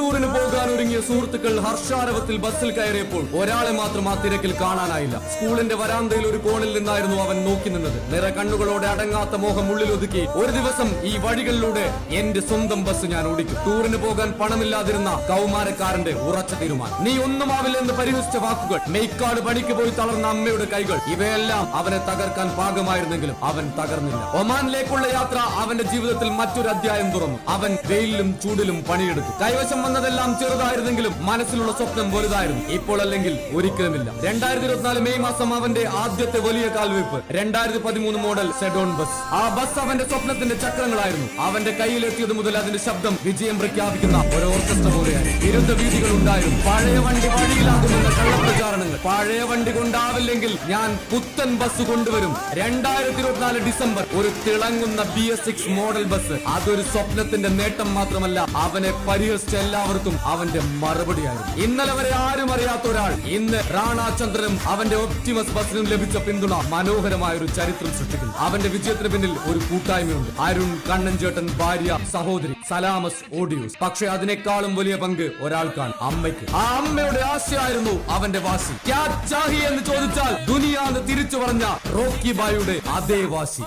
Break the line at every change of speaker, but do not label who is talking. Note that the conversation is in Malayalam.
ടൂറിന് പോകാൻ ഒരുങ്ങിയ സുഹൃത്തുക്കൾ ഹർഷാരവത്തിൽ ബസ്സിൽ കയറിയപ്പോൾ ഒരാളെ മാത്രം ആ തിരക്കിൽ കാണാനായില്ല. സ്കൂളിന്റെ വരാന്തയിൽ ഒരു കോണിൽ നിന്നായിരുന്നു അവൻ നോക്കി നിന്നത്. നിറ കണ്ണുകളോടെ അടങ്ങാത്ത മോഹം ഉള്ളിലൊതുക്കി ഒരു ദിവസം ഈ വഴികളിലൂടെ എന്റെ സ്വന്തം ബസ് ഞാൻ ഓടിക്കും. ടൂറിന് പോകാൻ പണമില്ലാതിരുന്ന കൗമാരക്കാരന്റെ ഉറച്ച തീരുമാനം. നീ ഒന്നുമാവില്ലെന്ന് പരിഹസിച്ച വാക്കുകൾ, മെയ്ക്കാട് പണിക്ക് പോയി തളർന്ന അമ്മയുടെ കൈകൾ, ഇവയെല്ലാം അവനെ തകർക്കാൻ പാകമായിരുന്നെങ്കിലും അവൻ തകർന്നില്ല. ഒമാനിലേക്കുള്ള യാത്ര അവന്റെ ജീവിതത്തിൽ മറ്റൊരു അധ്യായം തുറന്നു. അവൻ വെയിലിലും ചൂടിലും പണിയെടുത്തു. കൈവശം വന്നതെല്ലാം ചെറുതായിരുന്നെങ്കിലും മനസ്സിലുള്ള സ്വപ്നം വലുതായിരുന്നു. ഇപ്പോൾ അല്ലെങ്കിൽ ഒരിക്കലുമില്ല. 2024 മെയ് മാസം അവന്റെ ആദ്യത്തെ വലിയ കാൽവെപ്പ് 2013 മോഡൽ സെഡോൺ ബസ്. ആ ബസ് അവന്റെ സ്വപ്നത്തിന്റെ ചക്രങ്ങളായിരുന്നു. അവന്റെ കയ്യിലെത്തിയത് മുതൽ അതിന്റെ ശബ്ദം വിജയം പ്രഖ്യാപിക്കുന്ന ഒരു ഓർക്കസ്ട്ര പോലെയായി. വിരുദ്ധ വീതികൾ ഉണ്ടായിരുന്നു. പഴയ വണ്ടി വഴിയിലാകുമെന്ന കള്ളപ്രചാരണങ്ങൾ. പഴയ വണ്ടി കൊണ്ടാവില്ലെങ്കിൽ ഞാൻ പുത്തൻ ബസ് കൊണ്ടുവരും. 2024 ഡിസംബർ ഒരു തിളങ്ങുന്ന BS6 മോഡൽ ബസ്. അതൊരു സ്വപ്നത്തിന്റെ നേട്ടം മാത്രമല്ല, അവനെ പരിഹസിച്ച എല്ലാവർക്കും അവന്റെ മറുപടിയായിരുന്നു. ഇന്നലെ വരെ ആരും അറിയാത്ത ഒരാൾ ഇന്ന് റാണാചന്ദ്രനും അവന്റെ ഒപ്റ്റിമസ് ബസിനും ലഭിച്ച പിന്തുണ മനോഹരമായ ഒരു ചരിത്രം സൃഷ്ടിക്കുന്നു. അവന്റെ വിജയത്തിന് പിന്നിൽ ഒരു കൂട്ടായ്മയുണ്ട്. അരുൺ, കണ്ണൻചേട്ടൻ, ഭാര്യ, സഹോദരി, സലാമസ്, ഓഡിയോസ്. പക്ഷെ അതിനേക്കാളും വലിയ പങ്ക് ഒരാൾക്കാണ്, അമ്മയ്ക്ക്. ആ അമ്മയുടെ ആശയായിരുന്നു അവന്റെ വാശി. ക്യാ ചാഹി എന്ന് ചോദിച്ചാൽ ദുനിയാന്ന് തിരിച്ചു പറഞ്ഞ റോക്കി ബായുടെ അതേ വാശി.